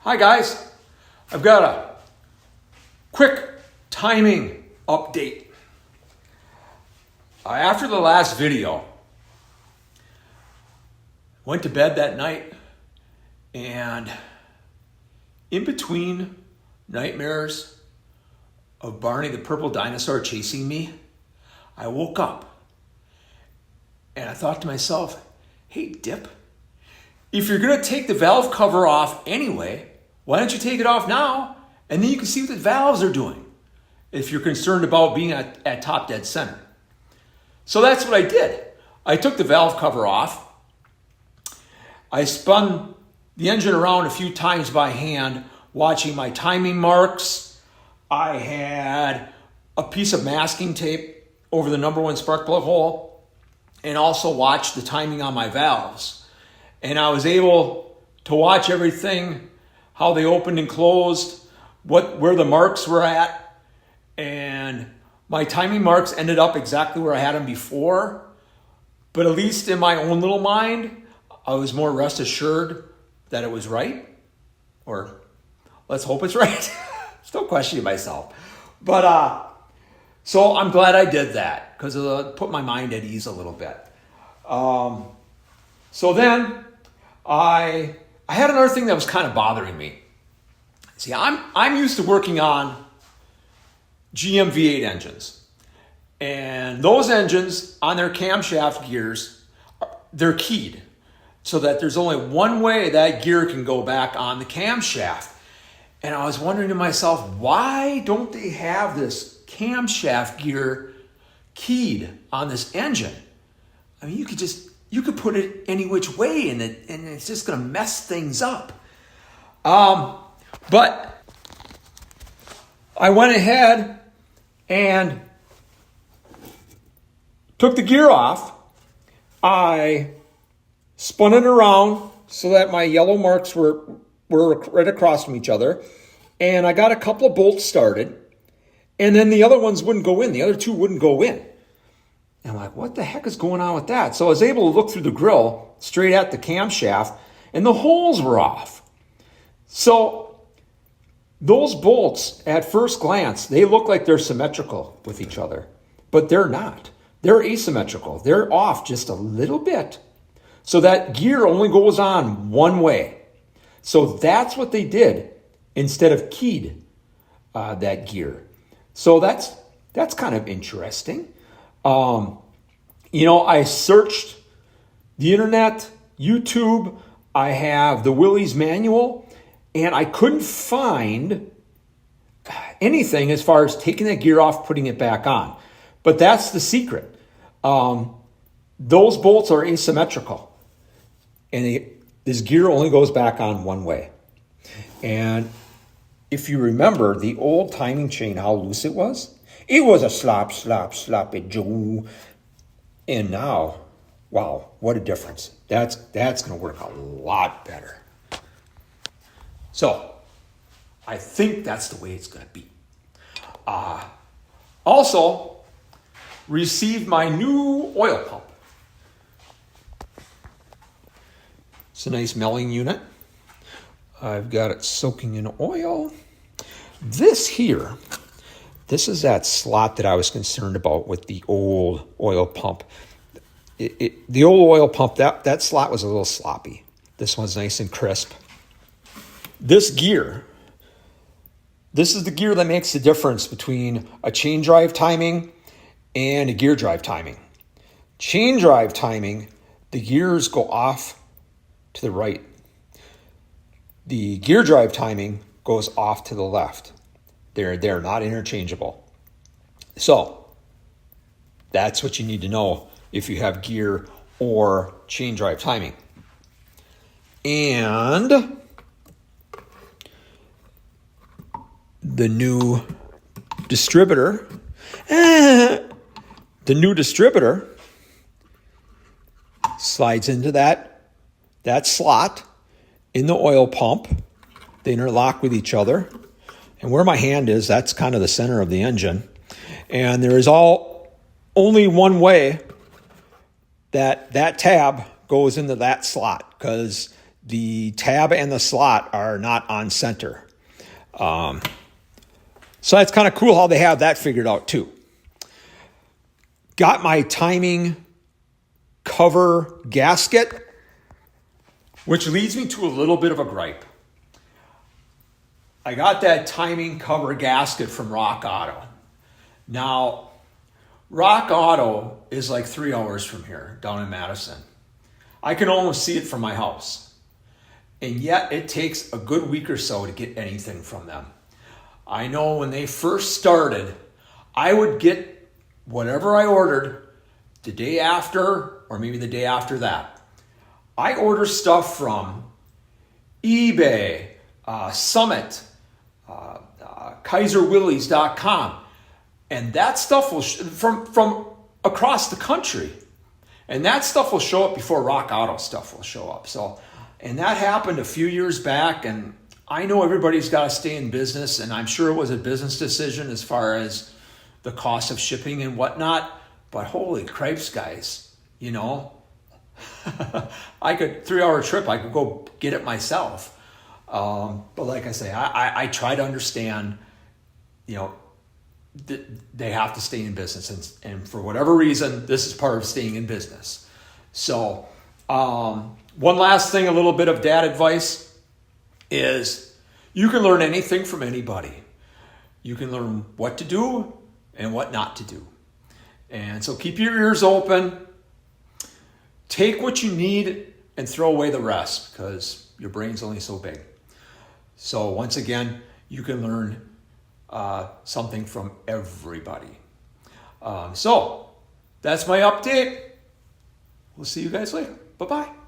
Hi guys, I've got a quick timing update. After the last video, went to bed that night and in between nightmares of Barney the purple dinosaur chasing me, I woke up and I thought to myself, hey Dip, if you're gonna take the valve cover off anyway, why don't you take it off now and then you can see what the valves are doing if you're concerned about being at top dead center. So that's what I did. I took the valve cover off. I spun the engine around a few times by hand, watching my timing marks. I had a piece of masking tape over the number one spark plug hole and also watched the timing on my valves. And I was able to watch everything, how they opened and closed, where the marks were at. And my timing marks ended up exactly where I had them before. But at least in my own little mind, I was more rest assured that it was right. Or let's hope it's right. Still questioning myself. But so I'm glad I did that because it put my mind at ease a little bit. So then I had another thing that was kind of bothering me. See, I'm used to working on GM V8 engines. And those engines on their camshaft gears, they're keyed so that there's only one way that gear can go back on the camshaft. And I was wondering to myself, why don't they have this camshaft gear keyed on this engine? I mean, you could put it any which way and it's just going to mess things up. But I went ahead and took the gear off. I spun it around so that my yellow marks were right across from each other. And I got a couple of bolts started. And then the other ones wouldn't go in. The other two wouldn't go in. And I'm like, what the heck is going on with that? So I was able to look through the grill straight at the camshaft, and the holes were off. So those bolts, at first glance, they look like they're symmetrical with each other, but they're not. They're asymmetrical. They're off just a little bit. So that gear only goes on one way. So that's what they did instead of keyed that gear. So that's kind of interesting. I searched the internet, YouTube. I have the Willys manual, and I couldn't find anything as far as taking that gear off, putting it back on. But that's the secret. Those bolts are asymmetrical, and this gear only goes back on one way. And if you remember the old timing chain, how loose it was a sloppy Joe. And now, wow, what a difference. That's going to work a lot better. So, I think that's the way it's going to be. Also, received my new oil pump. It's a nice milling unit. I've got it soaking in oil. This is that slot that I was concerned about with the old oil pump. The old oil pump, that slot was a little sloppy. This one's nice and crisp. This is the gear that makes the difference between a chain drive timing and a gear drive timing. Chain drive timing, the gears go off to the right. The gear drive timing goes off to the left. They're not interchangeable. So that's what you need to know if you have gear or chain drive timing. And the new distributor slides into that slot in the oil pump. They interlock with each other. And where my hand is, that's kind of the center of the engine. And there is only one way that tab goes into that slot, because the tab and the slot are not on center. So that's kind of cool how they have that figured out too. Got my timing cover gasket, which leads me to a little bit of a gripe. I got that timing cover gasket from Rock Auto. Now, Rock Auto is like 3 hours from here, down in Madison. I can almost see it from my house. And yet it takes a good week or so to get anything from them. I know when they first started, I would get whatever I ordered the day after or maybe the day after that. I order stuff from eBay, Summit, KaiserWillys.com, and that stuff will from across the country, and that stuff will show up before Rock Auto stuff will show up. So, and that happened a few years back, and I know everybody's got to stay in business, and I'm sure it was a business decision as far as the cost of shipping and whatnot. But holy cripes, guys, you know, I could 3 hour trip, I could go get it myself. But like I say, I try to understand, you know, they have to stay in business, and for whatever reason, this is part of staying in business. So, one last thing, a little bit of dad advice is you can learn anything from anybody. You can learn what to do and what not to do. And so keep your ears open. Take what you need and throw away the rest, because your brain's only so big. So once again, you can learn something from everybody. So that's my update. We'll see you guys later. Bye-bye.